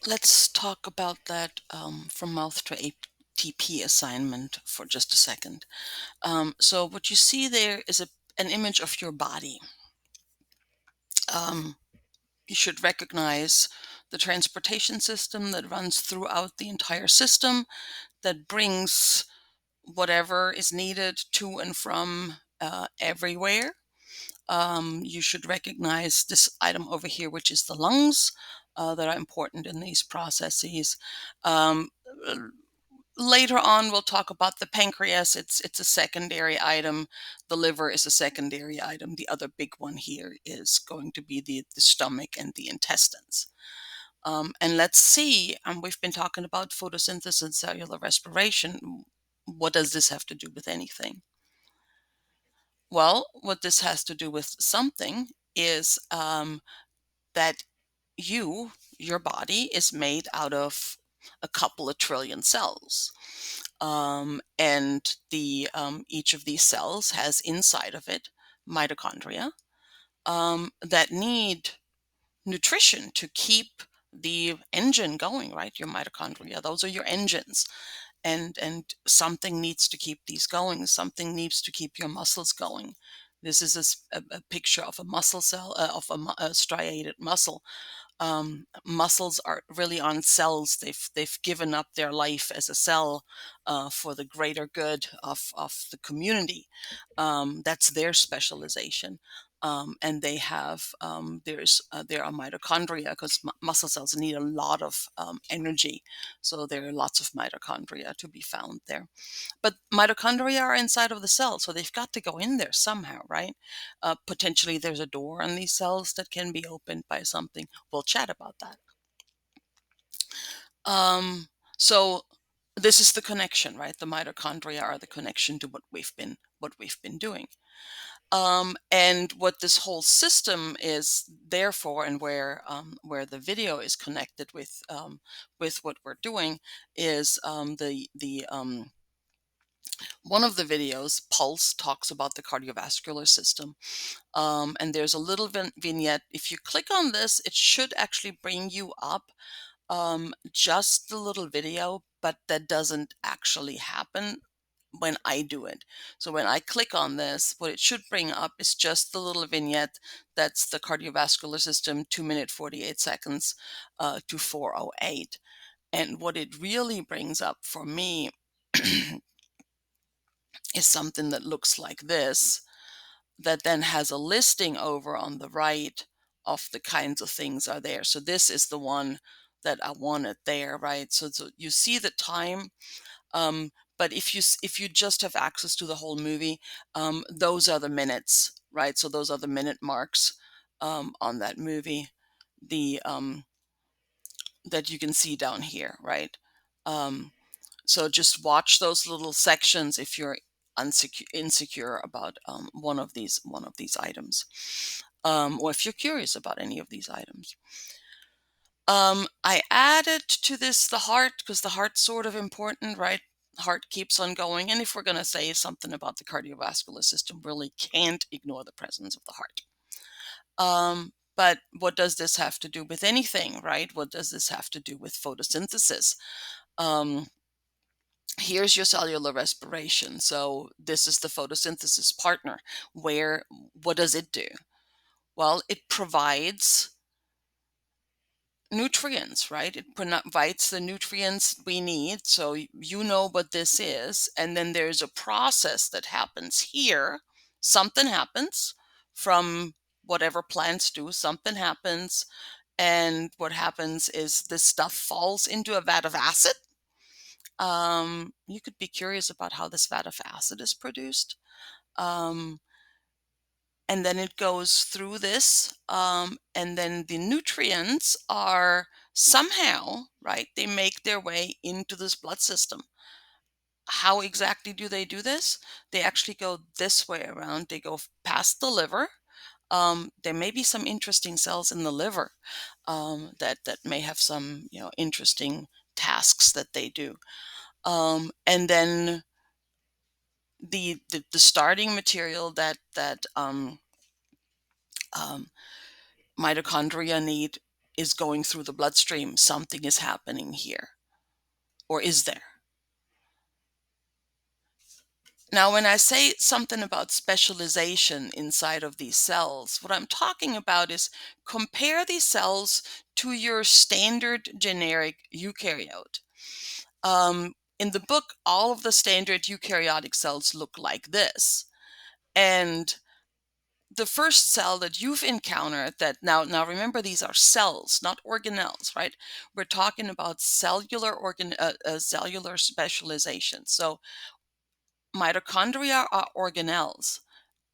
Let's talk about that from mouth to ATP assignment for just a second. So what you see there is an image of your body. Um, you should recognize the transportation system that runs throughout the entire system that brings whatever is needed to and from everywhere. You should recognize this item over here, which is the lungs that are important in these processes. Um, Later on, we'll talk about the pancreas. It's a secondary item. The liver is a secondary item. The other big one here is going to be the stomach and the intestines. And let's see, we've been talking about photosynthesis and cellular respiration. What does this have to do with anything? Well, what this has to do with something is that your body, is made out of a couple of trillion cells. And each of these cells has inside of it mitochondria that need nutrition to keep the engine going, right? Your mitochondria, those are your engines. And something needs to keep these going. Something needs to keep your muscles going. This is a picture of a muscle cell, of a striated muscle. Muscles are really on cells. They've given up their life as a cell for the greater good of the community. That's their specialization. And they have there are mitochondria because muscle cells need a lot of energy, so there are lots of mitochondria to be found there. But mitochondria are inside of the cell, so they've got to go in there somehow, right? Potentially, there's a door on these cells that can be opened by something. We'll chat about that. So this is the connection, right? The mitochondria are the connection to what we've been doing. And what this whole system is there for, and where the video is connected with what we're doing, is the one of the videos, Pulse, talks about the cardiovascular system. And there's a little vignette. If you click on this, it should actually bring you up just the little video, but that doesn't actually happen when I do it. So when I click on this, what it should bring up is just the little vignette. That's the cardiovascular system, 2 minute 48 seconds to 4:08. And what it really brings up for me is something that looks like this, that then has a listing over on the right of the kinds of things are there. So this is the one that I wanted there, right? So you see the time, but if you just have access to the whole movie, those are the minutes, right? So those are the minute marks on that movie, the that you can see down here, right? Um, so just watch those little sections if you're insecure about one of these items, or if you're curious about any of these items. I added to this the heart because the heart's sort of important, right? Heart keeps on going, and if we're going to say something about the cardiovascular system, really can't ignore the presence of the heart. But what does this have to do with anything, right? What does this have to do with photosynthesis? Um, Here's your cellular respiration. So this is the photosynthesis partner. What does it do? Well, it provides nutrients, right? It provides the nutrients we need. So you know what this is. And then there's a process that happens here. Something happens from whatever plants do, something happens. And what happens is this stuff falls into a vat of acid. You could be curious about how this vat of acid is produced. Um, and then it goes through this, and then the nutrients are somehow, right, they make their way into this blood system. How exactly do they do this? They actually go this way around. They go past the liver. There may be some interesting cells in the liver that may have some interesting tasks that they do. And then the starting material that um, mitochondria need is going through the bloodstream, something is happening here. Or is there? Now, when I say something about specialization inside of these cells, what I'm talking about is compare these cells to your standard generic eukaryote. In the book, all of the standard eukaryotic cells look like this. And the first cell that you've encountered that now remember, these are cells, not organelles, right? We're talking about cellular specialization. So mitochondria are organelles.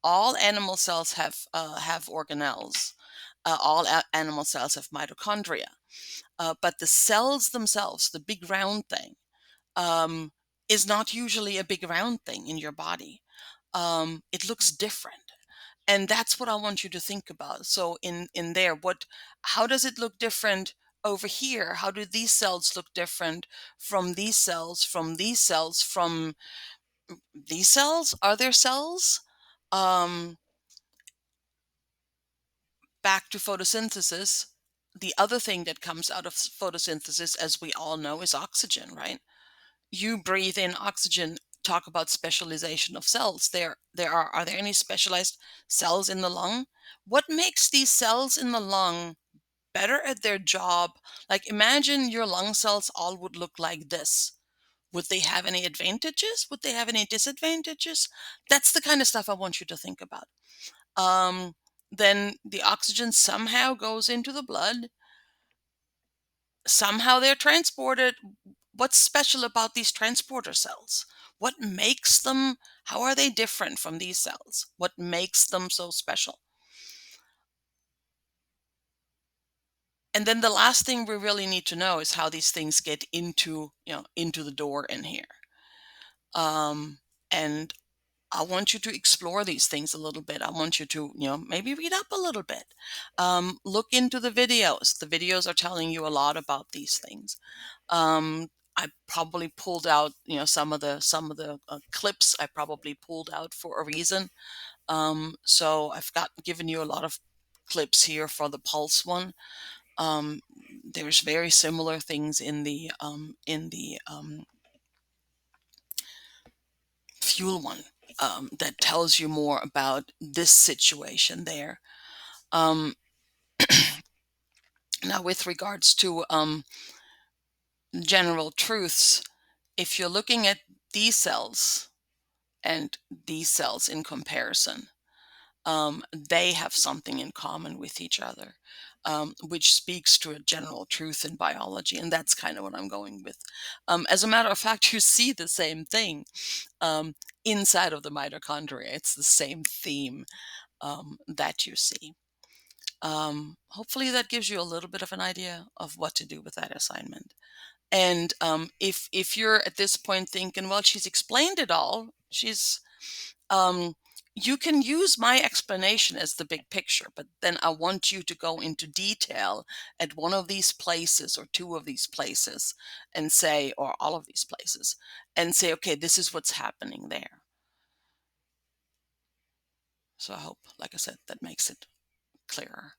All animal cells have organelles. All animal cells have mitochondria. But the cells themselves, the big round thing, um, is not usually a big round thing in your body. It looks different. And that's what I want you to think about. So in there, how does it look different over here? How do these cells look different from these cells, from these cells, from these cells? Are there cells? Um, Back to photosynthesis. The other thing that comes out of photosynthesis, as we all know, is oxygen, right? You breathe in oxygen. Talk about specialization of cells. Are there any specialized cells in the lung? What makes these cells in the lung better at their job? Like, imagine your lung cells all would look like this. Would they have any advantages? Would they have any disadvantages? That's the kind of stuff I want you to think about. Um, then the oxygen somehow goes into the blood. Somehow they're transported. What's special about these transporter cells? What makes them, how are they different from these cells? What makes them so special? And then the last thing we really need to know is how these things get into the door in here. And I want you to explore these things a little bit. I want you to, maybe read up a little bit. Look into the videos. The videos are telling you a lot about these things. I probably pulled out, some of the clips I probably pulled out for a reason. So I've given you a lot of clips here for the pulse one. There's very similar things in the fuel one, that tells you more about this situation there. Um, Now, with regards to general truths, if you're looking at these cells and these cells in comparison, they have something in common with each other, which speaks to a general truth in biology. And that's kind of what I'm going with. As a matter of fact, you see the same thing inside of the mitochondria. It's the same theme that you see. Hopefully, that gives you a little bit of an idea of what to do with that assignment. And if you're at this point thinking, well, she's explained it all, um, you can use my explanation as the big picture, but then I want you to go into detail at one of these places or two of these places and say, or all of these places, and say, okay, this is what's happening there. So I hope, like I said, that makes it clearer.